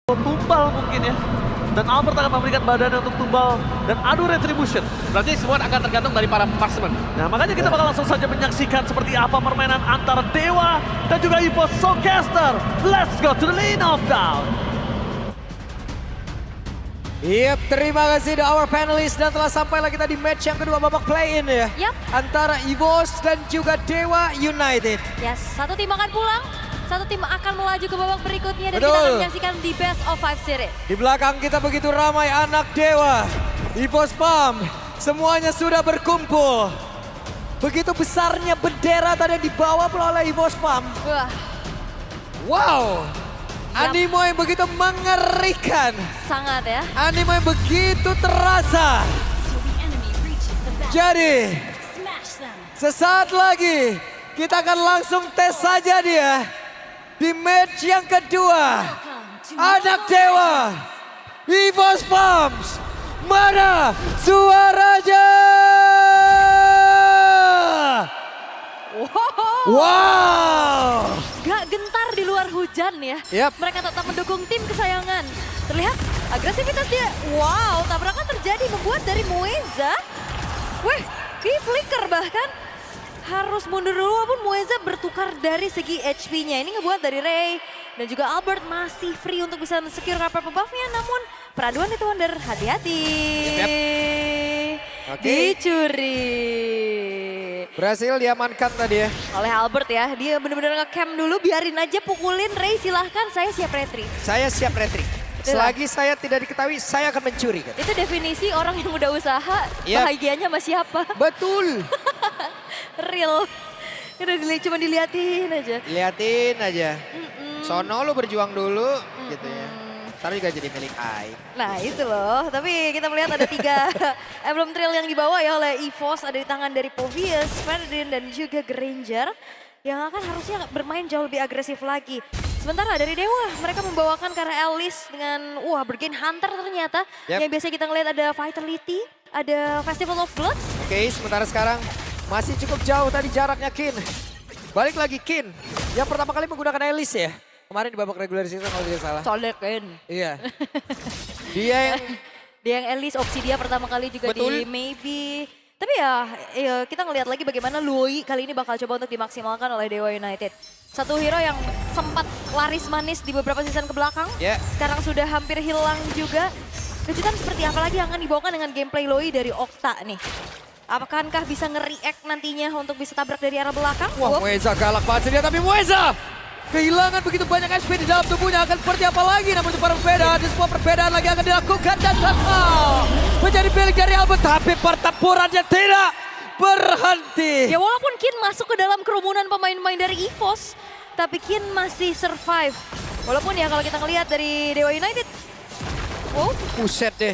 tumbal mungkin ya. Dan Albert akan memberikan badannya untuk tumbal dan adu retribution. Berarti semua akan tergantung dari para marksman. Nah makanya kita bakal langsung saja menyaksikan seperti apa permainan antara Dewa dan juga EVOS Soulcaster. Let's go to the lane of down. Yep, terima kasih the our panelists dan telah sampailah kita di match yang kedua babak play-in ya. Yap. Antara EVOS dan juga Dewa United. Yes, satu tim akan pulang, satu tim akan melaju ke babak berikutnya dan Betul. kita akan menyaksikan di Best of 5 Series. Di belakang kita begitu ramai anak Dewa, EVOS PAM, semuanya sudah berkumpul. Begitu besarnya bendera tadi yang dibawa oleh EVOS PAM. Wah, Wow, Yap. animo yang begitu mengerikan. sangat ya. Animo yang begitu terasa. Jadi, sesaat lagi kita akan langsung tes saja dia. Di match yang kedua, anak Dewa, EVOS PAMS, mana suaranya? Wow! Gak gentar di luar hujan ya. Yap. Mereka tetap mendukung tim kesayangan. Terlihat agresivitas dia. Wow, tabrakan terjadi membuat dari Mueza. Wih, key flicker bahkan. Harus mundur dulu walaupun Mueza bertukar dari segi HP-nya. Ini ngebuat dari Ray dan juga Albert masih free untuk bisa secure rapper buff-nya. Namun peraduan itu Wonder, hati-hati. Oke. Dicuri. Berhasil diamankan tadi ya. Oleh Albert ya, dia benar-benar nge-cam dulu, biarin aja pukulin Ray, silahkan saya siap retri. Saya siap retrik. Selagi saya tidak diketahui, saya akan mencuri. Itu definisi orang yang udah usaha, Yap. bahagianya sama siapa. Betul. Real. Cuma diliatin aja. Liatin aja. Sono lu berjuang dulu gitu ya. Ntar juga jadi milik Ai. Nah itu loh, tapi kita melihat ada 3 emblem trail yang dibawa ya oleh EVOS. Ada di tangan dari Povius, Ferdinand dan juga Granger. Yang akan harusnya bermain jauh lebih agresif lagi. Sementara dari Dewa, mereka membawakan karena Alice dengan, Bergain Hunter ternyata. Yap. Yang biasa kita ngeliat ada Vitality, ada Festival of Blood. Oke, sementara sekarang masih cukup jauh tadi jaraknya Kin. Balik lagi Kin, yang pertama kali menggunakan Alice ya. Kemarin di babak regular season kalau tidak salah. Solekin. Iya. Dia yang Dia yang Alice, opsi dia pertama kali juga Betul. di Maybe. Tapi ya kita ngelihat lagi bagaimana Lui kali ini bakal coba untuk dimaksimalkan oleh Dewa United. Satu hero yang sempat laris manis di beberapa season ke belakang. Ya. Sekarang sudah hampir hilang juga. Kejutan seperti apa lagi yang akan dibawakan dengan gameplay Lui dari Okta nih. Apakah bisa nge-react nantinya untuk bisa tabrak dari arah belakang? Wah, Mueza galak banget dia, tapi Mueza kehilangan begitu banyak HP di dalam tubuhnya, akan seperti apa lagi? Namun itu perbedaan, di semua perbedaan lagi akan dilakukan dan total menjadi milik dari Albert, tapi pertempurannya tidak berhenti. Ya walaupun Kin masuk ke dalam kerumunan pemain-pemain dari EVOS, tapi Kin masih survive. Walaupun ya kalau kita ngelihat dari Dewa United, Buset deh.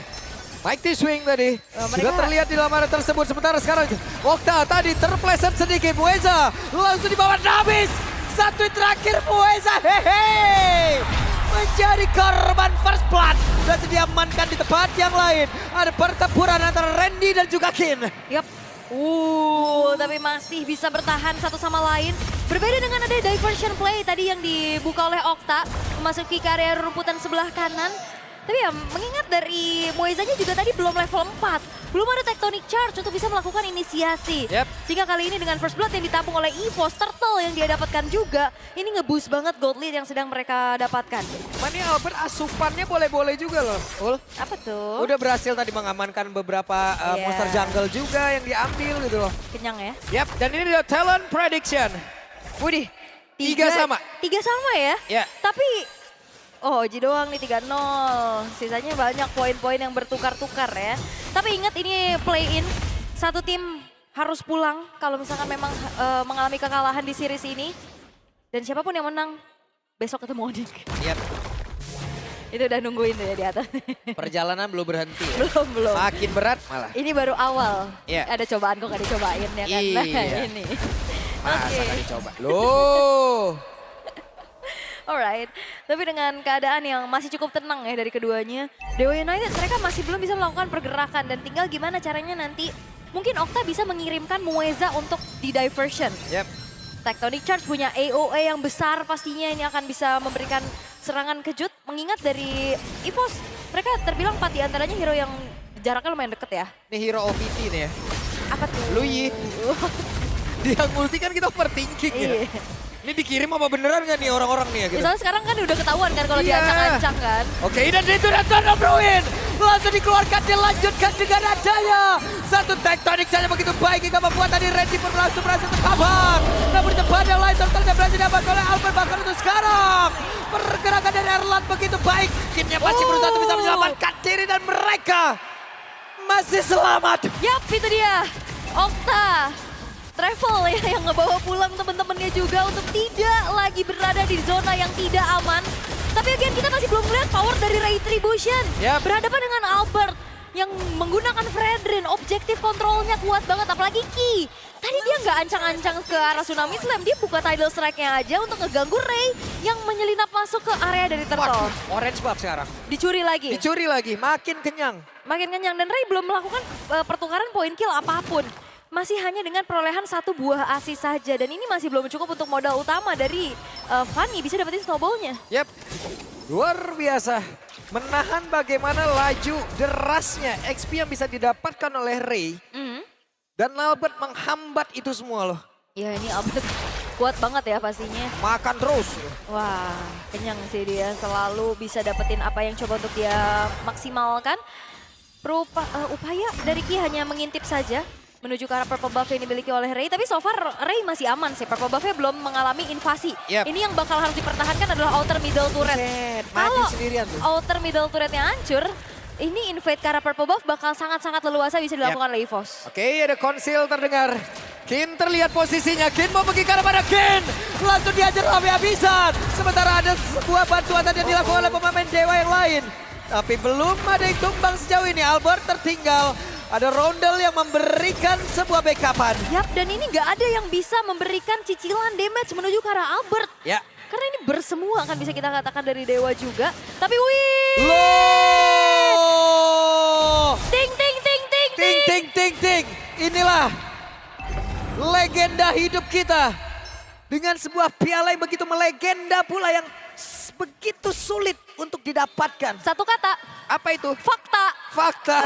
Mighty Swing tadi sudah mereka- terlihat di dalam area tersebut. Sementara sekarang Okta tadi terpleset sedikit. Mueza langsung dibawa habis. Satu terakhir Mueza. Hehe. Menjadi korban first blood. Dan diamankan di tempat yang lain. Ada pertempuran antara Randy dan juga Kin. Yap. Tapi masih bisa bertahan satu sama lain. Berbeda dengan ada diversion play tadi yang dibuka oleh Okta. Memasuki ke area rumputan sebelah kanan. Tapi ya mengingat dari Muezanya juga tadi belum level 4. Belum ada tectonic charge untuk bisa melakukan inisiasi. Yep. Sehingga kali ini dengan first blood yang ditampung oleh EVOS, Turtle yang dia dapatkan juga. Ini nge-boost banget gold lead yang sedang mereka dapatkan. Ini Albert asupannya boleh-boleh juga loh. Ul. Apa tuh? Udah berhasil tadi mengamankan beberapa Iya. monster jungle juga yang diambil gitu loh. Kenyang ya. Yap, dan ini dia talent prediction. Widih. Tiga sama. 3 sama ya? Ya. Tapi Oji doang nih 3-0. Sisanya banyak poin-poin yang bertukar-tukar ya. Tapi ingat ini play-in. Satu tim harus pulang kalau misalkan memang mengalami kekalahan di series ini. Dan siapapun yang menang, besok ketemu Odin. Yap, Itu udah nungguin tuh ya di atas. perjalanan belum berhenti. Ya. Belum. Makin berat malah. Ini baru awal. Iya. Ada cobaan kok gak dicobain ya kan. Nah, Iya. ini. Masa Oke. nggak dicoba? Loh. Alright, tapi dengan keadaan yang masih cukup tenang ya dari keduanya, Dewa United mereka masih belum bisa melakukan pergerakan dan tinggal gimana caranya nanti mungkin Okta bisa mengirimkan Mueza untuk di diversion. Yap. Tectonic Charge punya AOE yang besar pastinya ini akan bisa memberikan serangan kejut mengingat dari EVOS. Mereka terbilang 4 diantaranya hero yang jaraknya lumayan deket ya. Ini hero OPT nih ya. Apa tuh? Luyi. Dia ngulti kan kita overthinking ya. Iya. Ini dikirim apa beneran gak nih orang-orang nih ya? Gitu? Misalnya sekarang kan udah ketahuan kan kalau Iya. diancang-ancang kan. Oke, dan itu Return of Ruin. Langsung dikeluarkan, dilanjutkan dengan adanya. Satu tektonik saja begitu baik hingga membuat tadi Randy pun langsung berhasil tercover. Namun di depan yang lain Turtle berhasil dapat oleh Albert bahkan untuk sekarang. Pergerakan dari Erlan begitu baik. Kimnya masih berusaha untuk bisa menyelamatkan diri dan mereka masih selamat. Yap, itu dia. Okta. Travel ya yang ngebawa pulang temen-temennya juga untuk tidak lagi berada di zona yang tidak aman. Tapi again kita masih belum melihat power dari Retribution. Yap. Berhadapan dengan Albert yang menggunakan Fredrin. Objektif kontrolnya kuat banget apalagi Ki. Tadi dia nggak ancang-ancang ke arah Tsunami Slam. Dia buka Tidal Strike-nya aja untuk ngeganggu Ray yang menyelinap masuk ke area dari Turtle. Waduh, orange buff sekarang. Dicuri lagi. Dicuri lagi, makin kenyang. Makin kenyang dan Ray belum melakukan pertukaran poin kill apapun. Masih hanya dengan perolehan 1 buah asis saja. Dan ini masih belum cukup untuk modal utama dari Fanny bisa dapetin snowball-nya. Yap, luar biasa. Menahan bagaimana laju derasnya XP yang bisa didapatkan oleh Ray. Dan Albert menghambat itu semua loh. Ya ini Albert kuat banget ya pastinya. Makan terus. Wah kenyang sih dia. Selalu bisa dapetin apa yang coba untuk dia maksimalkan. Upaya dari Ki hanya mengintip saja menuju ke arah purple buff yang dimiliki oleh Ray. Tapi so far Ray masih aman sih. Purple buff-nya belum mengalami invasi. Yep. Ini yang bakal harus dipertahankan adalah outer middle turret. Maju sendirian tuh. Outer middle turretnya hancur, ini invade ke arah purple buff bakal sangat-sangat leluasa bisa dilakukan oleh EVOS. Oke, ada konsil terdengar. Kin terlihat posisinya. Kin mau pergi ke arah mana Kin? Langsung diajar habis-habisan. Sementara ada sebuah bantuan tadi yang dilakukan oleh pemain Dewa yang lain. Tapi belum ada yang tumbang sejauh ini. Albert tertinggal. Ada Rondel yang memberikan sebuah backupan. Yap, dan ini nggak ada yang bisa memberikan cicilan damage menuju ke arah Albert. Ya. Karena ini bersemua kan bisa kita katakan dari Dewa juga. Tapi wih! Loh! Ting ting ting ting Ting ting ting ting. Inilah legenda hidup kita. Dengan sebuah piala yang begitu melegenda pula yang begitu sulit untuk didapatkan. Satu kata, Apa itu? fakta. Fakta.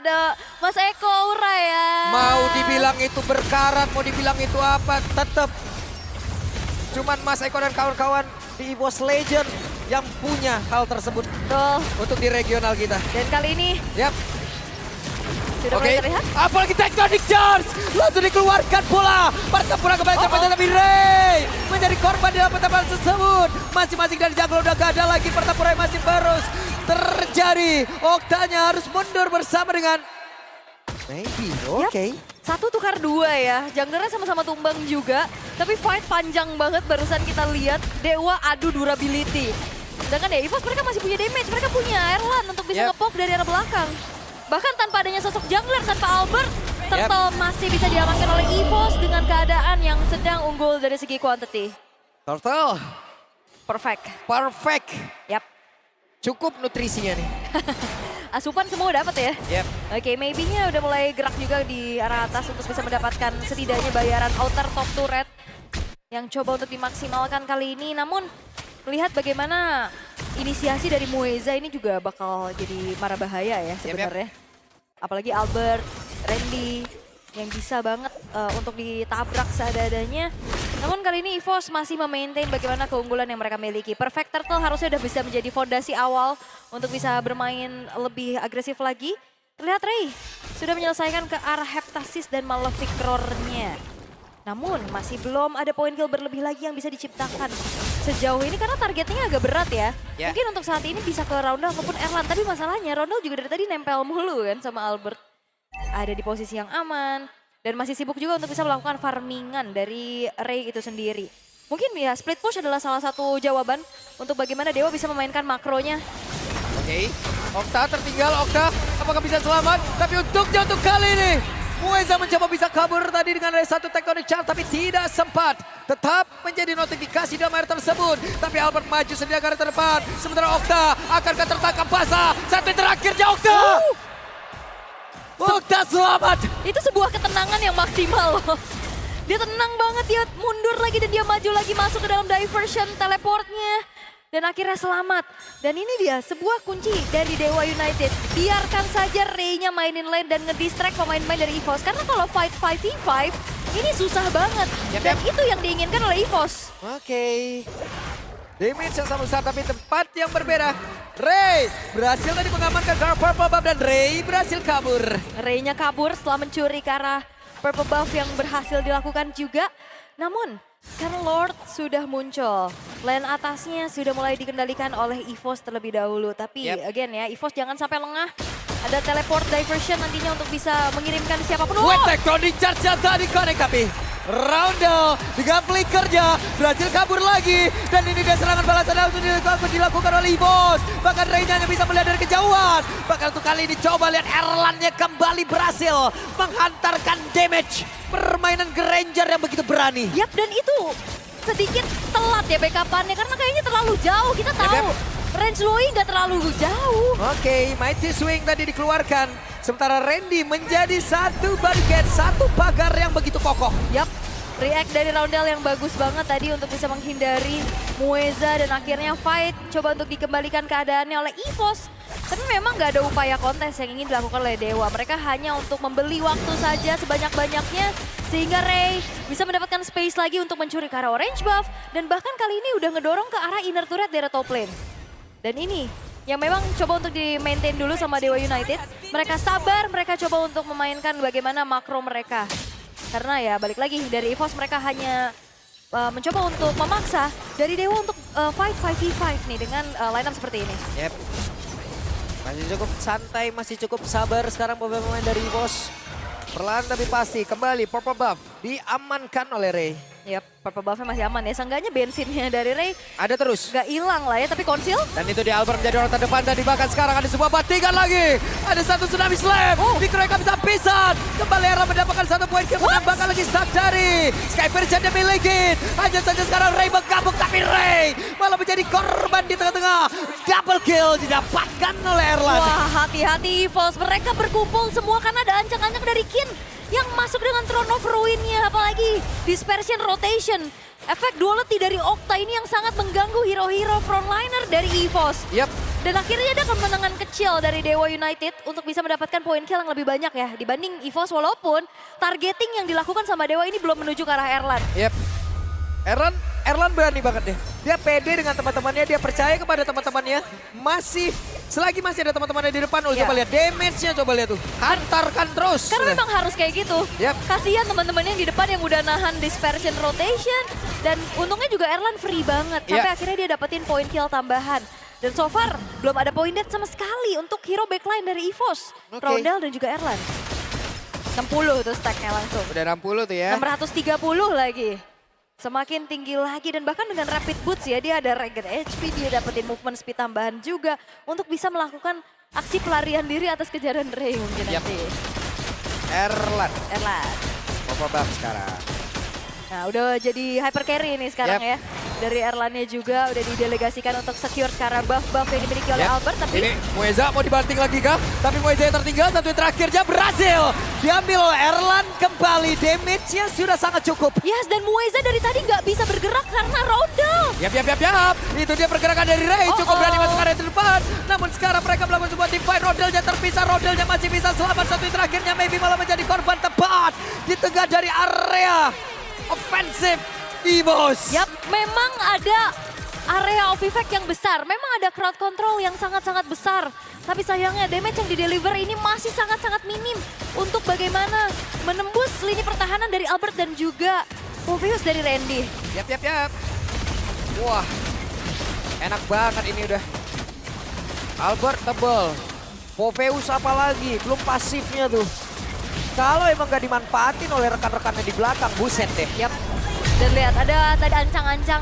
Ada Mas Eko Aura ya. Mau dibilang itu berkarat, mau dibilang itu apa, tetap. Cuman Mas Eko dan kawan-kawan di EVOS Legend yang punya hal tersebut Tuh, untuk di regional kita. dan kali ini Yap. sudah Oke, mulai terlihat. apalagi Tectonic Charge. Langsung dikeluarkan bola. Pertempuran kembali terpecah tapi Ray menjadi korban di dalam pertempuran tersebut. Masing-masing dari jungle udah gak ada lagi. Pertempuran masih terus terjadi. Oktanya harus mundur bersama dengan Maybe, oke. Satu tukar dua ya, junglernya sama-sama tumbang juga. Tapi fight panjang banget barusan kita lihat. Dewa adu durability. Sedangkan ya EVOS mereka masih punya damage, mereka punya Erlan untuk bisa ngepop dari arah belakang. Bahkan tanpa adanya sosok jungler, tanpa Albert, Turtle masih bisa diamankan oleh EVOS dengan keadaan yang sedang unggul dari segi quantity. Turtle, Perfect. perfect. Yap. Cukup nutrisinya nih. Asupan semua dapat ya. Yep. Oke, maybe-nya udah mulai gerak juga di arah atas untuk bisa mendapatkan setidaknya bayaran outer top turret yang coba untuk dimaksimalkan kali ini. Namun lihat bagaimana inisiasi dari Mueza ini juga bakal jadi mara bahaya ya sebenarnya. Apalagi Albert, Randy yang bisa banget untuk ditabrak seadanya. Namun kali ini EVOS masih memaintain bagaimana keunggulan yang mereka miliki. Perfect Turtle harusnya udah bisa menjadi fondasi awal untuk bisa bermain lebih agresif lagi. Terlihat Ray sudah menyelesaikan ke arah Heptasis dan Malefic Roar-nya. Namun masih belum ada poin kill berlebih lagi yang bisa diciptakan sejauh ini karena targetnya agak berat ya. Mungkin untuk saat ini bisa ke Rondel ataupun Erlan. Tapi masalahnya Rondel juga dari tadi nempel mulu kan sama Albert. Ada di posisi yang aman. Dan masih sibuk juga untuk bisa melakukan farmingan dari Ray itu sendiri. Mungkin ya split push adalah salah satu jawaban untuk bagaimana Dewa bisa memainkan makronya. Oke, Okta tertinggal. Okta apakah bisa selamat? Tapi untuk kali ini Mueza mencoba bisa kabur tadi dengan ada satu Tectonic Charge tapi tidak sempat. Tetap menjadi notifikasi dalam air tersebut. Tapi Albert maju sendiri ke arah terdepan. Sementara Okta akankah tertangkap basah. Satu terakhirnya Okta. Okta selamat. Itu sebuah ketenangan yang maksimal loh. Dia tenang banget, dia mundur lagi dan dia maju lagi masuk ke dalam diversion teleportnya. Dan akhirnya selamat. Dan ini dia sebuah kunci dari Dewa United. Biarkan saja Ray-nya mainin lane dan ngedistract pemain-pemain dari EVOS. Karena kalau fight 5v5 ini susah banget. Dan itu yang diinginkan oleh EVOS. Oke. Damage yang sama besar tapi tempat yang berbeda. Ray berhasil tadi mengamankan ke arah Purple Buff dan Ray berhasil kabur. Ray-nya kabur setelah mencuri ke arah Purple Buff yang berhasil dilakukan juga. Namun karena Lord sudah muncul, lane atasnya sudah mulai dikendalikan oleh EVOS terlebih dahulu. Tapi again ya, EVOS jangan sampai lengah. Ada teleport diversion nantinya untuk bisa mengirimkan siapapun. Wetek Tony Charge yang tadi connect tapi Roundel dengan flickernya berhasil kabur lagi. Dan ini dia serangan balasan langsung dilakukan oleh EVOS. Bahkan Ray-nya hanya bisa melihat dari kejauhan. Bahkan untuk kali ini coba lihat Erlan-nya kembali berhasil menghantarkan damage. Permainan Granger yang begitu berani. Yap, dan itu sedikit telat ya backup-annya karena kayaknya terlalu jauh. Kita tahu range Zoe nggak terlalu jauh. Oke, Mighty Swing tadi dikeluarkan. Sementara Randy menjadi satu barricade, satu pagar yang begitu kokoh. Yap, react dari Roundel yang bagus banget tadi untuk bisa menghindari Mueza dan akhirnya fight coba untuk dikembalikan keadaannya oleh EVOS. Tapi memang nggak ada upaya kontes yang ingin dilakukan oleh Dewa. Mereka hanya untuk membeli waktu saja sebanyak-banyaknya sehingga Ray bisa mendapatkan space lagi untuk mencuri ke arah orange buff. Dan bahkan kali ini udah ngedorong ke arah inner turret dari top lane. Dan ini yang memang coba untuk di-maintain dulu sama Dewa United. Mereka sabar, mereka coba untuk memainkan bagaimana makro mereka. Karena ya balik lagi dari EVOS mereka hanya mencoba untuk memaksa dari Dewa untuk fight 5v5 nih dengan lineup seperti ini. Yep. Masih cukup santai, masih cukup sabar sekarang pemain dari EVOS. Perlahan tapi pasti kembali Purple Buff diamankan oleh Ray. Yap, Purple Buff-nya masih aman ya. Seenggaknya bensinnya dari Ray ada terus. Gak hilang lah ya, tapi konsil. Dan itu di Albert menjadi orang terdepan dan bahkan sekarang ada sebuah batingan lagi. Ada satu tsunami slam. Dikeroyok bisa pisan. Kembali Era mendapatkan satu poin kill. Menambahkan lagi stack dari Skyper yang dimiliki. Hanya saja sekarang Ray menggabung tapi Ray malah menjadi korban di tengah-tengah. Double kill didapatkan oleh Erlan. Wah, hati-hati EVOS. Mereka berkumpul semua karena ada ancang-ancang dari Kin yang masuk dengan Throne of Ruin-nya. Apalagi dispersion rotation. Efek duality dari Okta ini yang sangat mengganggu hero-hero frontliner dari EVOS. Yep. Dan akhirnya ada kemenangan kecil dari Dewa United untuk bisa mendapatkan poin kill yang lebih banyak ya dibanding EVOS, walaupun targeting yang dilakukan sama Dewa ini belum menuju ke arah Erlan. Yep. Erlan berani banget deh. Dia pede dengan teman-temannya, dia percaya kepada teman-temannya. Selagi masih ada teman-temannya di depan, coba lihat damage-nya, coba lihat tuh. Hantarkan terus. Karena memang harus kayak gitu. Yep. Kasihan teman-teman yang di depan yang udah nahan dispersion rotation. Dan untungnya juga Erlan free banget. Sampai akhirnya dia dapetin poin kill tambahan. Dan so far belum ada poin dead sama sekali untuk hero backline dari EVOS. Roundel dan juga Erlan. 60 tuh stacknya langsung. Udah 60 tuh ya. 630 lagi. Semakin tinggi lagi dan bahkan dengan rapid boots ya, dia ada regen HP, dia dapetin movement speed tambahan juga untuk bisa melakukan aksi pelarian diri atas kejaran Ray mungkin nanti. Erlan. Purple Buff sekarang. Nah udah jadi hyper carry ini sekarang ya. Dari Erlannya juga udah didelegasikan untuk secure karena buff-buff yang dimiliki oleh Albert. Tapi ini Mueza mau dibanting lagi kah? Tapi Mueza yang tertinggal, satu yang terakhirnya berhasil. Diambil oleh Erlan kembali, damage-nya sudah sangat cukup. Yes, dan Mueza dari tadi nggak bisa bergerak karena Roundel. Yap. Itu dia pergerakan dari Ray, cukup berani masuk area terdepan. Namun sekarang mereka melakukan sebuah team fight, Roundelnya terpisah, Roundelnya masih bisa selamat. Satu yang terakhirnya maybe malah menjadi korban tepat di tengah dari area offensive EVOS. Yap, memang ada area of effect yang besar. Memang ada crowd control yang sangat-sangat besar. Tapi sayangnya damage yang di-deliver ini masih sangat-sangat minim. Untuk bagaimana menembus lini pertahanan dari Albert dan juga Popheus dari Randy. Yap. Wah, enak banget ini udah. Albert tebel. Popheus apalagi, belum pasifnya tuh. Kalau emang gak dimanfaatin oleh rekan-rekannya di belakang, buset deh. Yap. Dan lihat ada tadi ancang-ancang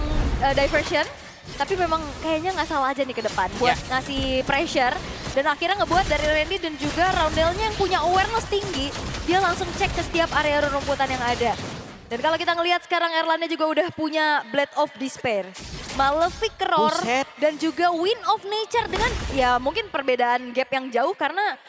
diversion. Tapi memang kayaknya nggak salah aja nih ke depan buat ngasih pressure. Dan akhirnya ngebuat dari Randy dan juga Roundelnya yang punya awareness tinggi. Dia langsung cek ke setiap area rerumputan yang ada. Dan kalau kita ngelihat sekarang Erlannya juga udah punya Blade of Despair. Malefic Roar, Buset. dan juga Wind of Nature dengan ya mungkin perbedaan gap yang jauh karena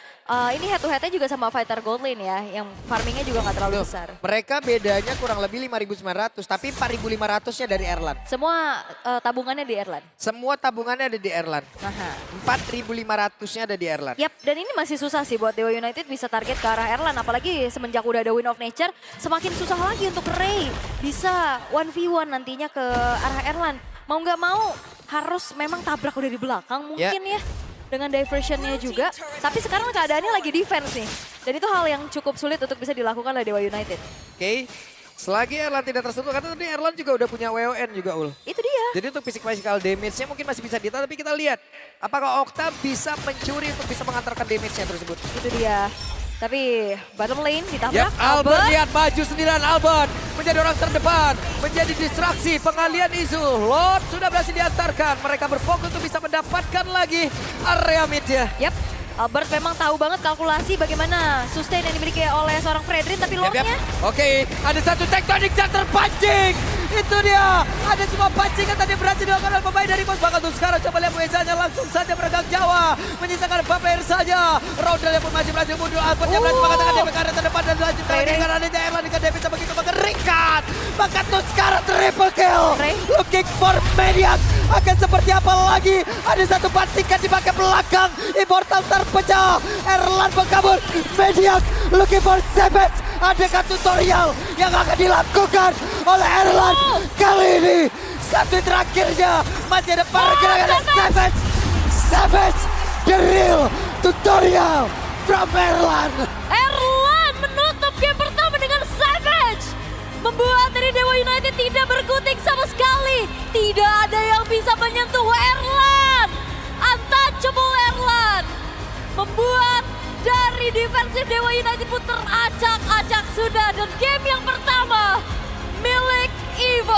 ini head to headnya juga sama Fighter Gold Lane ya, yang farmingnya juga nggak terlalu Loh, besar. mereka bedanya kurang lebih 5.900, tapi 4.500-nya dari Erlan. Semua tabungannya di Erlan. Semua tabungannya ada di Erlan. Aha. 4.500-nya ada di Erlan. Yap, dan ini masih susah sih buat Dewa United bisa target ke arah Erlan. Apalagi semenjak udah ada Wind of Nature, semakin susah lagi untuk Ray bisa 1v1 nantinya ke arah Erlan. Mau nggak mau harus memang tabrak udah di belakang mungkin ya. Dengan diversionnya juga. Tapi sekarang keadaannya lagi defense nih. Dan itu hal yang cukup sulit untuk bisa dilakukan oleh Dewa United. Oke, selagi Erlan tidak tersentuh, karena tadi Erlan juga udah punya WON juga Ul. Itu dia. Jadi untuk physical damage-nya mungkin masih bisa ditahan, tapi kita lihat apakah Okta bisa mencuri untuk bisa mengantarkan damage-nya tersebut. Itu dia. Tapi bottom lane ditabrak. Yap, Albert lihat maju sendirian. Albert menjadi orang terdepan, menjadi distraksi pengalian isu. Lord sudah berhasil diantarkan. Mereka berfokus untuk bisa mendapatkan lagi area mid ya. Yap, Albert memang tahu banget kalkulasi bagaimana sustain yang dimiliki oleh seorang Fredrin, tapi Lordnya Oke, ada satu tektonik yang terpancing. Itu dia. Ada semua pancingan tadi berhasil dilakukan oleh pemain dari Bos. Bahkan untuk sekarang coba lihat Muezanya langsung saja meregang Jawa. Menyisakan Baper saja. Rodel yang pun masih berhasil mundur. Albert yang berhasil mengatakan DP ke arah terdepan dan lanjutkan lagi dengan adanya Erlan dengan DP begitu mengerikan. Bahkan untuk sekarang triple kill. Looking for Maniac. Akan seperti apa lagi? Ada satu pancingan di bagian belakang. Immortal terpecah. Erlan berkabur. Maniac looking for Savage. Adakah tutorial yang akan dilakukan oleh Erlan kali ini? Satu terakhirnya masih ada pergerakan Savage. Savage, the real tutorial from Erlan. Erlan menutup game pertama dengan Savage. Membuat dari Dewa United tidak berkutik sama sekali. Tidak ada yang bisa menyentuh Erlan. Untouchable Erlan. Membuat dari defensif Dewa United pun teracak-acak sudah. Dan game yang pertama milik Evo.